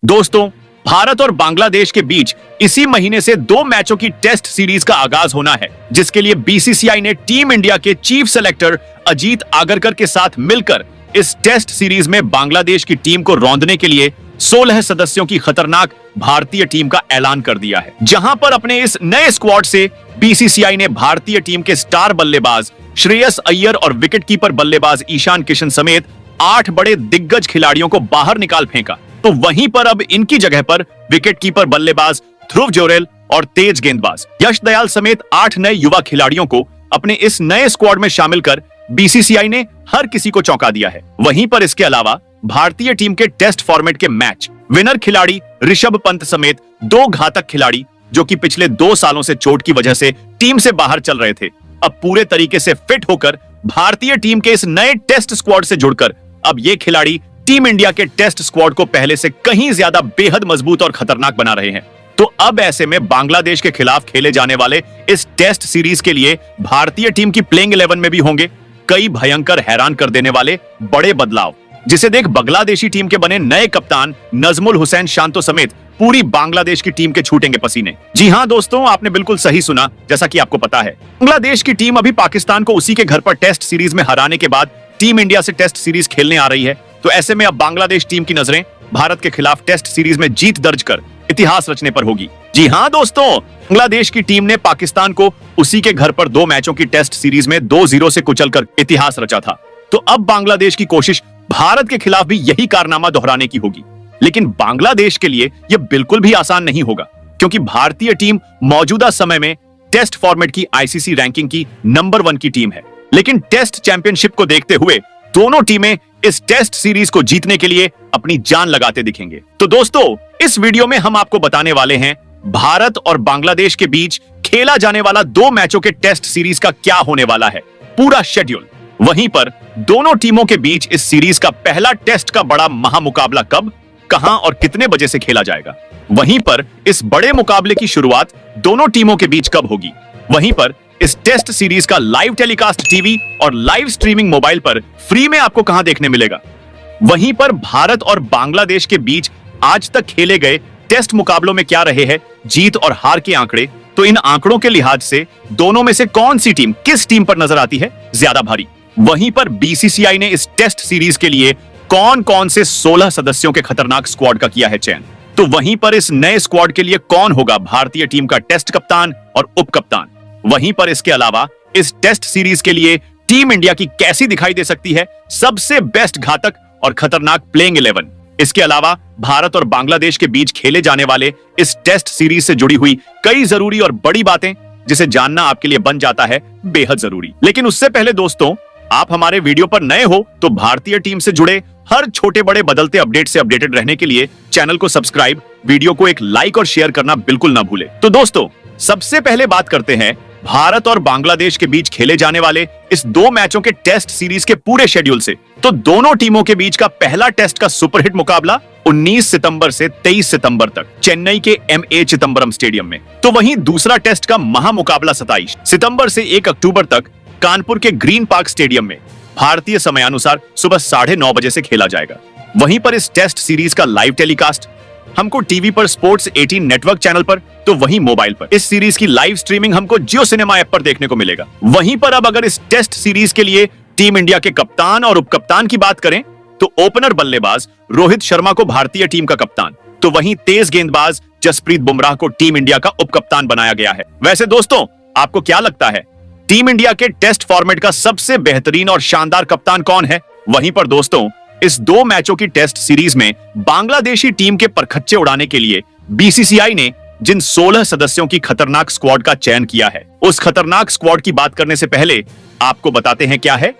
दोस्तों, भारत और बांग्लादेश के बीच इसी महीने से 2 मैचों की टेस्ट सीरीज का आगाज होना है, जिसके लिए बीसीसीआई ने टीम इंडिया के चीफ सेलेक्टर अजीत आगरकर के साथ मिलकर इस टेस्ट सीरीज में बांग्लादेश की टीम को रौंदने के लिए 16 सदस्यों की खतरनाक भारतीय टीम का ऐलान कर दिया है। जहां पर अपने इस नए स्क्वाड से बीसीसीआई ने भारतीय टीम के स्टार बल्लेबाज श्रेयस अय्यर और विकेटकीपर बल्लेबाज ईशान किशन समेत 8 बड़े दिग्गज खिलाड़ियों को बाहर निकाल फेंका। तो वहीं पर अब इनकी जगह पर विकेटकीपर बल्लेबाज ध्रुव जोरेल और तेज गेंदबाज यश दयाल समेत 8 नए युवा खिलाड़ियों को अपने इस नए स्क्वाड में शामिल कर बीसीसीआई ने हर किसी को चौंका दिया है। वहीं पर इसके अलावा भारतीय टीम के टेस्ट फॉर्मेट के मैच विनर खिलाड़ी ऋषभ पंत समेत 2 घातक खिलाड़ी जो कि पिछले 2 सालों से चोट की वजह से टीम से बाहर चल रहे थे, अब पूरे तरीके से फिट होकर भारतीय टीम के इस नए टेस्ट स्क्वाड से जुड़कर अब ये खिलाड़ी टीम इंडिया के टेस्ट स्क्वाड को पहले से कहीं ज्यादा बेहद मजबूत और खतरनाक बना रहे हैं। तो अब ऐसे में बांग्लादेश के खिलाफ खेले जाने वाले इस टेस्ट सीरीज के लिए भारतीय टीम की प्लेइंग 11 में भी होंगे कई भयंकर हैरान कर देने वाले बड़े बदलाव, जिसे देख बांग्लादेशी टीम के बने नए कप्तान नजमुल हुसैन शांतो समेत पूरी बांग्लादेश की टीम के छूटेंगे पसीने। जी हां दोस्तों, आपने बिल्कुल सही सुना। जैसा कि आपको पता है, बांग्लादेश की टीम अभी पाकिस्तान को उसी के घर पर टेस्ट सीरीज में हराने के बाद टीम इंडिया से टेस्ट सीरीज खेलने आ रही है। तो ऐसे में अब बांग्लादेश टीम की नजरें भारत के खिलाफ टेस्ट सीरीज में जीत दर्ज कर इतिहास रचने पर होगी। जी हां दोस्तों, बांग्लादेश की टीम ने पाकिस्तान को उसी के घर पर 2 मैचों की टेस्ट सीरीज में 2-0 से कुचलकर इतिहास रचा था। तो अब बांग्लादेश की कोशिश भारत के खिलाफ भी यही कारनामा दोहराने की होगी। लेकिन बांग्लादेश के लिए यह बिल्कुल भी आसान नहीं होगा, क्योंकि भारतीय टीम मौजूदा समय में टेस्ट फॉर्मेट की आईसीसी रैंकिंग की नंबर 1 की टीम है। लेकिन टेस्ट चैंपियनशिप को देखते हुए दोनों टीमें इस टेस्ट सीरीज को जीतने के लिए अपनी जान लगाते दिखेंगे। तो दोस्तों, इस वीडियो में हम आपको बताने वाले हैं भारत और बांग्लादेश के बीच खेला जाने वाला 2 मैचों के टेस्ट सीरीज का क्या होने वाला है, पूरा शेड्यूल। वहीं पर दोनों टीमों के बीच इस सीरीज का पहला टेस्ट का बड़ा महामुकाबला कब, कहां और कितने बजे से खेला जाएगा। वहीं पर इस बड़े मुकाबले की शुरुआत दोनों टीमों के बीच कब होगी। वहीं पर इस टेस्ट सीरीज का लाइव टेलीकास्ट टीवी और लाइव स्ट्रीमिंग मोबाइल पर फ्री में आपको कहां देखने मिलेगा। वहीं पर भारत और बांग्लादेश के बीच आज तक खेले गए टेस्ट मुकाबलों में क्या रहे हैं जीत और हार के आंकड़े, तो इन आंकड़ों के लिहाज से दोनों में से कौन सी टीम किस टीम पर नजर आती है ज्यादा भारी। वहीं पर बीसीसीआई ने इस टेस्ट सीरीज के लिए कौन कौन से 16 सदस्यों के खतरनाक स्क्वाड का किया है चयन। तो वहीं पर इस नए स्क्वाड के लिए कौन होगा भारतीय टीम का टेस्ट कप्तान और उप कप्तान। वहीं पर इसके अलावा इस टेस्ट सीरीज के लिए टीम इंडिया की कैसी दिखाई दे सकती है सबसे बेस्ट घातक और खतरनाक प्लेइंग 11। इसके अलावा भारत और बांग्लादेश के बीच खेले जाने वाले इस टेस्ट सीरीज से जुड़ी हुई कई जरूरी और बड़ी बातें, जिसे जानना आपके लिए बन जाता है बेहद जरूरी। लेकिन उससे पहले दोस्तों, आप हमारे वीडियो पर नए हो तो भारतीय टीम से जुड़े हर छोटे बड़े बदलते अपडेट से अपडेटेड रहने के लिए चैनल को सब्सक्राइब, वीडियो को एक लाइक और शेयर करना बिल्कुल ना भूले। तो दोस्तों, सबसे पहले बात करते हैं भारत और बांग्लादेश के बीच खेले जाने वाले इस 2 मैचों के टेस्ट सीरीज के पूरे शेड्यूल से। तो दोनों टीमों के बीच का पहला टेस्ट का सुपरहिट मुकाबला 19 सितंबर से 23 सितंबर तक चेन्नई के एमए चिदंबरम स्टेडियम में। तो वहीं दूसरा टेस्ट का महामुकाबला 27 सितंबर से 1 अक्टूबर तक कानपुर के ग्रीन पार्क स्टेडियम में भारतीय समयानुसार सुबह 9:30 बजे से खेला जाएगा। वहीं पर इस टेस्ट सीरीज का लाइव टेलीकास्ट हमको टीवी पर स्पोर्ट्स 18 नेटवर्क चैनल पर, तो वहीं मोबाइल पर इस सीरीज की लाइव स्ट्रीमिंग हमको जियो सिनेमा ऐप पर देखने को मिलेगा। वहीं पर अब अगर इस टेस्ट सीरीज के लिए टीम इंडिया के कप्तान और उप कप्तान की बात करें, तो ओपनर बल्लेबाज रोहित शर्मा को भारतीय टीम का कप्तान, तो वहीं तेज गेंदबाज जसप्रीत बुमराह को टीम इंडिया का उप कप्तान बनाया गया है। वैसे दोस्तों, आपको क्या लगता है टीम इंडिया के टेस्ट फॉर्मेट का सबसे बेहतरीन और शानदार कप्तान कौन है। वहीं पर दोस्तों, इस 2 मैचों की टेस्ट सीरीज में बांग्लादेशी टीम के परखच्चे उड़ाने के लिए बीसीसीआई ने जिन 16 सदस्यों की खतरनाक स्क्वाड का चयन किया है, उस खतरनाक स्क्वाड की बात करने से पहले आपको बताते हैं क्या है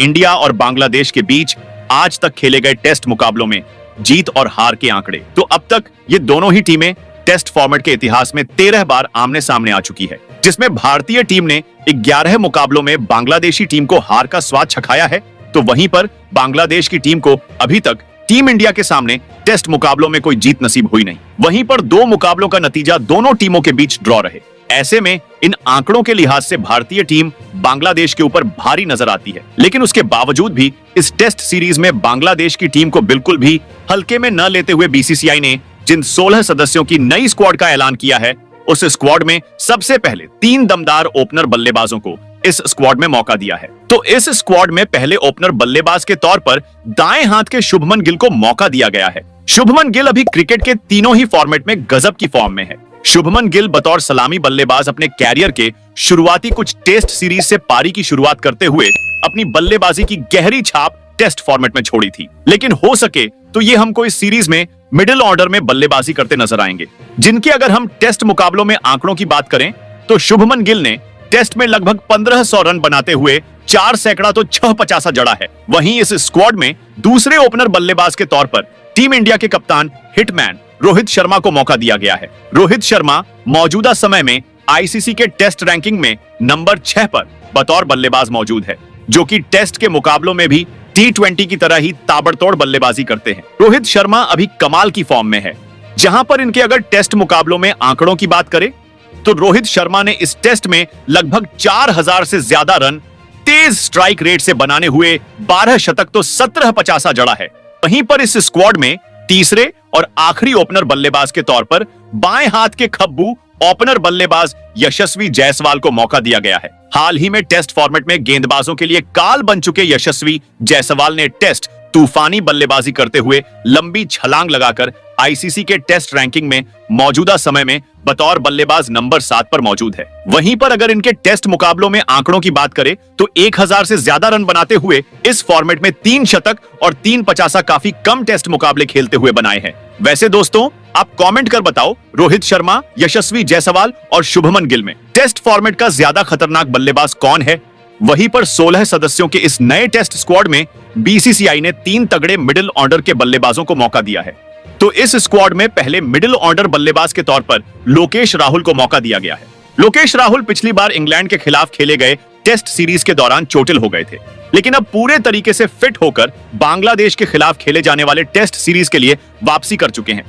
इंडिया और बांग्लादेश के बीच आज तक खेले गए टेस्ट मुकाबलों में जीत और हार के आंकड़े। तो अब तक ये दोनों ही टीमें टेस्ट फॉर्मेट के इतिहास में 13 बार आमने सामने आ चुकी है, जिसमें भारतीय टीम ने 11 मुकाबलों में बांग्लादेशी टीम को हार का स्वाद चखाया है। तो वहीं पर बांग्लादेश की टीम को अभी तक टीम इंडिया के सामने टेस्ट मुकाबलों में कोई जीत नसीब हुई नहीं। वहीं पर 2 मुकाबलों का नतीजा दोनों टीमों के बीच ड्रॉ रहे। ऐसे में इन आंकड़ों के लिहाज से भारतीय टीम बांग्लादेश के ऊपर भारी नजर आती है। लेकिन उसके बावजूद भी इस टेस्ट सीरीज में बांग्लादेश की टीम को बिल्कुल भी हल्के में न लेते हुए बीसीसीआई ने जिन 16 सदस्यों की नई स्क्वाड का ऐलान किया है, उस स्क्वाड में सबसे पहले 3 दमदार ओपनर बल्लेबाजों को इस स्क्वाड में मौका दिया है। तो इस स्क्वाड में पहले ओपनर बल्लेबाज के तौर पर दाएं हाथ के शुभमन गिल को मौका दिया गया है। शुभमन गिल अभी क्रिकेट के तीनों ही फॉर्मेट में गजब की फॉर्म में है। शुभमन गिल बतौर सलामी बल्लेबाज अपने कैरियर के शुरुआती कुछ टेस्ट सीरीज से पारी की शुरुआत करते हुए अपनी बल्लेबाजी की गहरी छाप टेस्ट फॉर्मेट में छोड़ी थी। लेकिन हो सके तो ये हमको इस सीरीज में मिडिल ऑर्डर में बल्लेबाजी करते नजर आएंगे, जिनके अगर हम टेस्ट मुकाबलों में आंकड़ों की बात करें तो शुभमन गिल ने टेस्ट में लगभग 1500 रन बनाते हुए 4 सैकड़ा तो 6 पचासा जड़ा है। वहीं इस स्क्वाड में दूसरे ओपनर बल्लेबाज के तौर पर टीम इंडिया के कप्तान हिटमैन रोहित शर्मा को मौका दिया गया है। रोहित शर्मा मौजूदा समय में आईसीसी के टेस्ट रैंकिंग में नंबर 6 पर बतौर बल्लेबाज मौजूद है, जो कि टेस्ट के मुकाबलों में भी T20 की तरह ही ताबड़तोड़ बल्लेबाजी करते हैं। रोहित शर्मा अभी कमाल की फॉर्म में है, जहां पर इनके अगर टेस्ट मुकाबलों में आंकड़ों की बात करें तो रोहित शर्मा ने इस टेस्ट में लगभग 4000 से ज्यादा रन तेज स्ट्राइक रेट से बनाने हुए 12 शतक तो 17 पचासा जड़ा है। वहीं पर इस स्क्वाड में तीसरे और आखिरी ओपनर बल्लेबाज के तौर पर बाएं हाथ के खब्बू ओपनर बल्लेबाज यशस्वी जायसवाल को मौका दिया गया है। हाल ही में टेस्ट फॉर्मेट में गेंदबाजों के लिए काल बन चुके यशस्वी जायसवाल ने टेस्ट तूफानी बल्लेबाजी करते हुए लंबी छलांग लगाकर आईसीसी के टेस्ट रैंकिंग में मौजूदा समय में बतौर बल्लेबाज नंबर 7 पर मौजूद है। वहीं पर अगर इनके टेस्ट मुकाबलों में आंकड़ों की बात करें तो 1000 से ज्यादा रन बनाते हुए इस फॉर्मेट में 3 शतक और 3 पचासा काफी कम टेस्ट मुकाबले खेलते हुए बनाए हैं। वैसे दोस्तों, आप कमेंट कर बताओ, रोहित शर्मा, यशस्वी जायसवाल और शुभमन गिल में टेस्ट फॉर्मेट का ज्यादा खतरनाक बल्लेबाज कौन है? वहीं पर 16 सदस्यों के इस नए टेस्ट स्क्वाड में बीसीसीआई ने 3 तगड़े मिडिल ऑर्डर के बल्लेबाजों को मौका दिया है। तो इस स्क्वाड में पहले मिडिल ऑर्डर बल्लेबाज के तौर पर लोकेश राहुल को मौका दिया गया है। लोकेश राहुल पिछली बार इंग्लैंड के खिलाफ खेले गए टेस्ट सीरीज के दौरान चोटिल हो गए थे, लेकिन अब पूरे तरीके से फिट होकर बांग्लादेश के खिलाफ खेले जाने वाले टेस्ट सीरीज के लिए वापसी कर चुके हैं।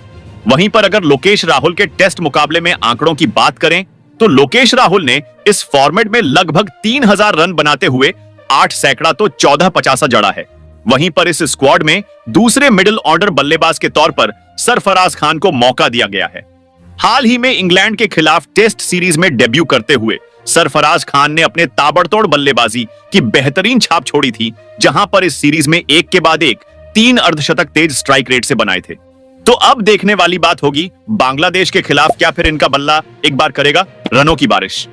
वहीं पर अगर लोकेश राहुल के टेस्ट मुकाबले में आंकड़ों की बात करें तो लोकेश राहुल ने इस फॉर्मेट में लगभग 3000 रन बनाते हुए 8 सैकड़ा तो 14 पचासा जड़ा है। वहीं पर इस स्क्वाड में दूसरे मिडिल ऑर्डर बल्लेबाज के तौर पर सरफराज खान को मौका दिया गया है। हाल ही में इंग्लैंड के खिलाफ टेस्ट सीरीज में डेब्यू करते हुए सरफराज खान ने अपने ताबड़तोड़ बल्लेबाजी की बेहतरीन छाप छोड़ी थी, जहां पर इस सीरीज में एक के बाद एक 3 अर्धशतक तेज स्ट्राइक रेट से बनाए थे। तो अब देखने वाली बात होगी बांग्लादेश के खिलाफ क्या फिर इनका बल्ला एक बार करेगा रनों की बारिश।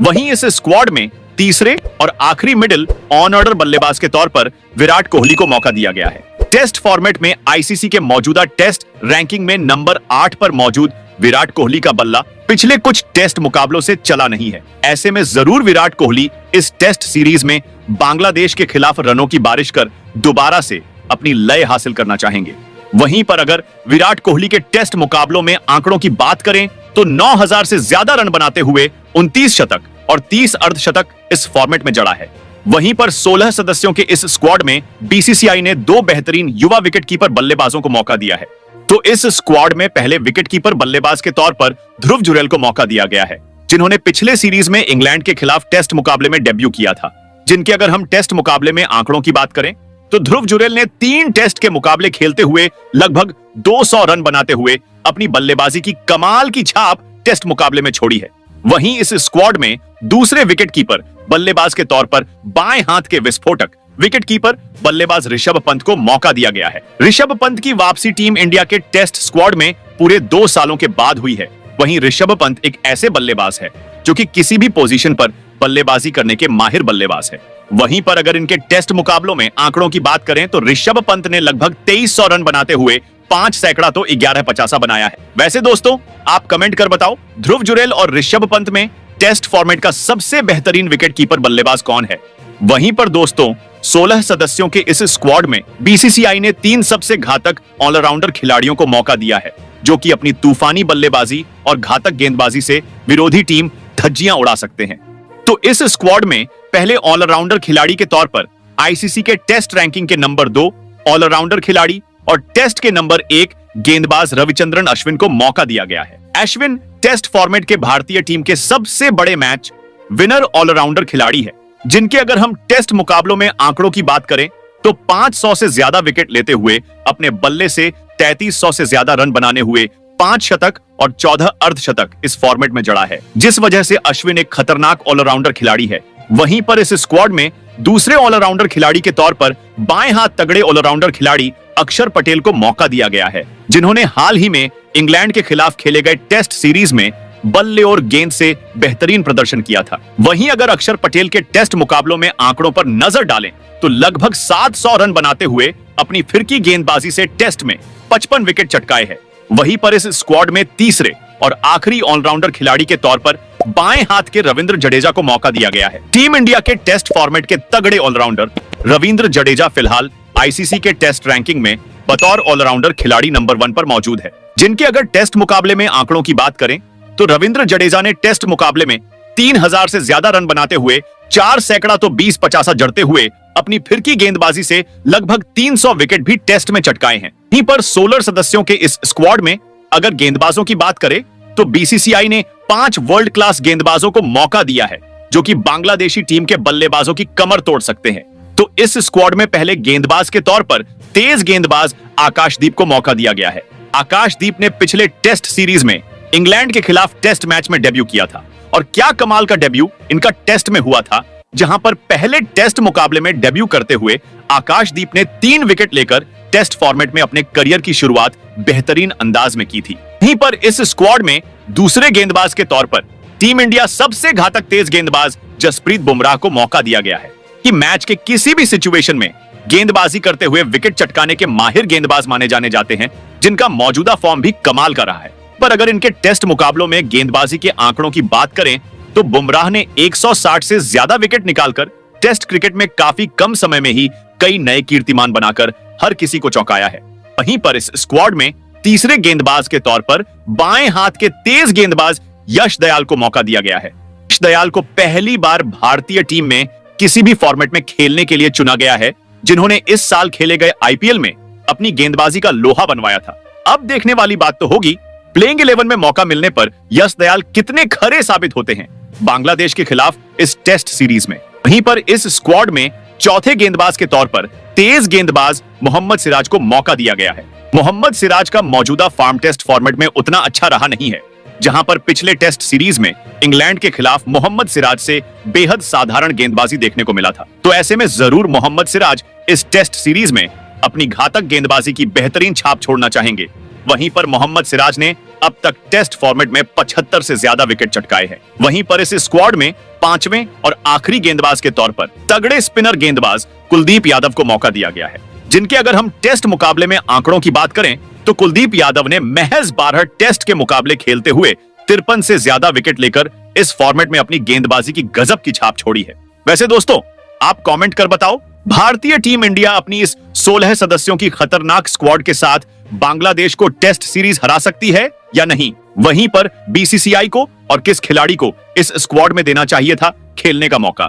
वहीं इस स्क्वाड में तीसरे और आखिरी मिडिल ऑन ऑर्डर बल्लेबाज के तौर पर विराट कोहली को मौका दिया गया है। टेस्ट फॉर्मेट में आईसीसी के मौजूदा टेस्ट रैंकिंग में नंबर 8 पर मौजूद विराट कोहली का बल्ला पिछले कुछ टेस्ट मुकाबलों से चला नहीं है। ऐसे में जरूर विराट कोहली इस टेस्ट सीरीज में बांग्लादेश के खिलाफ रनों की बारिश कर दोबारा से अपनी लय हासिल करना चाहेंगे। वहीं पर अगर विराट कोहली के टेस्ट मुकाबलों में आंकड़ों की बात करें तो 9000 से ज्यादा रन बनाते हुए 29 शतक और 30 अर्धशतक इस फॉर्मेट में जड़ा है। वहीं पर 16 सदस्यों के इस स्क्वाड में बीसीसीआई ने 2 बेहतरीन युवा विकेटकीपर बल्लेबाजों को मौका दिया है। तो इस स्क्वाड में पहले विकेटकीपर बल्लेबाज के तौर पर ध्रुव जुरैल को मौका दिया गया है, जिन्होंने पिछले सीरीज में इंग्लैंड के खिलाफ टेस्ट मुकाबले में डेब्यू किया था। जिनके अगर हम टेस्ट मुकाबले में आंकड़ों की बात करें तो ध्रुव जुरैल ने 3 टेस्ट के मुकाबले खेलते हुए लगभग 200 रन बनाते हुए अपनी बल्लेबाजी की कमाल की छाप टेस्ट मुकाबले में छोड़ी है। वहीं इस स्क्वाड में दूसरे विकेटकीपर बल्लेबाज के तौर पर बाएं हाथ के विस्फोटक विकेटकीपर बल्लेबाज ऋषभ पंत को मौका दिया गया है। ऋषभ पंत की वापसी टीम इंडिया के टेस्ट स्क्वाड में पूरे 2 सालों के बाद हुई है। वहीं ऋषभ पंत एक ऐसे बल्लेबाज है जो कि किसी भी पोजीशन पर बल्लेबाजी करने के माहिर बल्लेबाज है। वहीं पर अगर इनके टेस्ट मुकाबलों में आंकड़ों की बात करें तो ऋषभ पंत ने लगभग 2300 रन बनाते हुए 5 सैकड़ा तो 11 पचासा बनाया है। वैसे दोस्तों, आप कमेंट कर बताओ, ध्रुव जुरैल और ऋषभ पंत में टेस्ट फॉर्मेट का सबसे बेहतरीन विकेटकीपर बल्लेबाज कौन है? वहीं पर दोस्तों, 16 सदस्यों के इस स्क्वाड में बीसीसीआई ने 3 सबसे घातक ऑलराउंडर खिलाड़ियों को मौका दिया है, जो कि अपनी तूफानी बल्लेबाजी और घातक गेंदबाजी से विरोधी टीम धज्जियां उड़ा सकते हैं। तो इस स्क्वाड में पहले ऑलराउंडर खिलाड़ी के तौर पर आईसीसी के टेस्ट रैंकिंग के नंबर 2 ऑलराउंडर खिलाड़ी और टेस्ट के नंबर 1 गेंदबाज रविचंद्रन अश्विन को मौका दिया गया है। अश्विन टेस्ट फॉर्मेट के भारतीय टीम के सबसे बड़े मैच विनर ऑलराउंडर खिलाड़ी है, जिनके अगर हम टेस्ट मुकाबलों में आंकड़ों की बात करें तो 500 से ज्यादा विकेट लेते हुए अपने बल्ले से 3300 से ज्यादा रन बनाने हुए 5 शतक और 14 अर्धशतक इस फॉर्मेट में जड़ा है, जिस वजह से अश्विन एक खतरनाक ऑलराउंडर खिलाड़ी है। वहीं पर इस स्क्वाड में दूसरे ऑलराउंडर खिलाड़ी के तौर पर बाएं हाथ तगड़े ऑलराउंडर खिलाड़ी अक्षर पटेल को मौका दिया गया है, जिन्होंने हाल ही में इंग्लैंड के खिलाफ खेले गए टेस्ट सीरीज में बल्ले और गेंद से बेहतरीन प्रदर्शन किया था। वहीं अगर अक्षर पटेल के टेस्ट मुकाबलों में आंकड़ों पर नजर डालें तो लगभग 700 रन बनाते हुए अपनी फिरकी गेंदबाजी से टेस्ट में 55 विकेट चटकाए हैं। वहीं पर इस स्क्वाड में तीसरे और आखिरी ऑलराउंडर खिलाड़ी के तौर पर बाएं हाथ के रविंद्र जडेजा को मौका दिया गया है। टीम इंडिया के टेस्ट फॉर्मेट के तगड़े ऑलराउंडर रविंद्र जडेजा फिलहाल आईसीसी के टेस्ट रैंकिंग में बतौर ऑलराउंडर खिलाड़ी नंबर 1 पर मौजूद है, जिनके अगर टेस्ट मुकाबले में आंकड़ों की बात करें तो रविंद्र जडेजा ने टेस्ट मुकाबले में 3000 से ज्यादा रन बनाते हुए 4 सैकड़ा तो 20-50 जड़ते हुए अपनी फिरकी गेंदबाजी से लगभग 300 विकेट भी टेस्ट में चटकाए हैं। वहीं पर 16 सदस्यों के इस स्क्वाड में अगर गेंदबाजों की बात करें तो बीसीसीआई ने 5 वर्ल्ड क्लास गेंदबाजों को मौका दिया है, जो कि बांग्लादेशी टीम के बल्लेबाजों की कमर तोड़ सकते हैं। तो इस स्क्वाड में पहले गेंदबाज के तौर पर तेज गेंदबाज आकाशदीप को मौका दिया गया है। आकाशदीप ने पिछले टेस्ट सीरीज में इंग्लैंड के खिलाफ टेस्ट मैच में डेब्यू किया था, और क्या कमाल का डेब्यू इनका टेस्ट में हुआ था, जहां पर पहले टेस्ट मुकाबले में डेब्यू करते हुए आकाशदीप ने 3 विकेट लेकर टेस्ट फॉर्मेट में अपने करियर की शुरुआत बेहतरीन अंदाज में की थी। वहीं पर इस स्क्वाड में दूसरे गेंदबाज के तौर पर टीम इंडिया सबसे घातक तेज गेंदबाज जसप्रीत बुमराह को मौका दिया गया है, कि मैच के किसी भी सिचुएशन में गेंदबाजी करते हुए विकेट चटकाने के माहिर गेंदबाज माने जाने जाते हैं, जिनका मौजूदा फॉर्म भी कमाल का रहा है। पर अगर इनके टेस्ट मुकाबलों में गेंदबाजी के आंकड़ों की बात करें तो बुमराह ने 160 से ज्यादा विकेट निकालकर टेस्ट क्रिकेट में काफी कम समय में ही कई नए कीर्तिमान बनाकर हर किसी को चौंकाया है। वहीं पर इस स्क्वाड में तीसरे गेंदबाज के तौर पर बाएं हाथ के तेज गेंदबाज यश दयाल को मौका दिया गया है। यश दयाल को पहली बार भारतीय टीम में किसी भी फॉर्मेट में खेलने के लिए चुना गया है, जिन्होंने इस साल खेले गए आईपीएल में अपनी गेंदबाजी का लोहा बनवाया था। अब देखने वाली बात तो होगी प्लेइंग 11 में मौका मिलने पर यश दयाल कितने खरे साबित होते हैं बांग्लादेश के खिलाफ इस टेस्ट सीरीज में। वहीं पर इस स्क्वाड में चौथे गेंदबाज के तौर पर तेज गेंदबाज मोहम्मद सिराज को मौका दिया गया है। मोहम्मद सिराज का मौजूदा फार्म टेस्ट फॉर्मेट में उतना अच्छा रहा नहीं है, जहां पर पिछले टेस्ट सीरीज में इंग्लैंड के खिलाफ मोहम्मद सिराज से बेहद साधारण गेंदबाजी देखने को मिला था। तो ऐसे में जरूर मोहम्मद सिराज इस टेस्ट सीरीज में अपनी घातक गेंदबाजी की बेहतरीन छाप छोड़ना चाहेंगे। वहीं पर मोहम्मद सिराज ने अब तक टेस्ट फॉर्मेट में 75 से ज्यादा विकेट चटकाए हैं। वहीं पर इस स्क्वाड में 5वें और आखिरी गेंदबाज के तौर पर तगड़े स्पिनर गेंदबाज कुलदीप यादव को मौका दिया गया है, जिनके अगर हम टेस्ट मुकाबले में आंकड़ों की बात करें तो कुलदीप यादव ने महज 12 टेस्ट के मुकाबले खेलते हुए 53 से ज्यादा विकेट लेकर इस फॉर्मेट में अपनी गेंदबाजी की गजब की छाप छोड़ी है। वैसे दोस्तों, आप कमेंट कर बताओ, भारतीय टीम इंडिया अपनी इस 16 सदस्यों की खतरनाक स्क्वाड के साथ बांग्लादेश को टेस्ट सीरीज हरा सकती है या नहीं? वहीं पर बीसीसीआई को और किस खिलाड़ी को इस स्क्वाड में देना चाहिए था खेलने का मौका?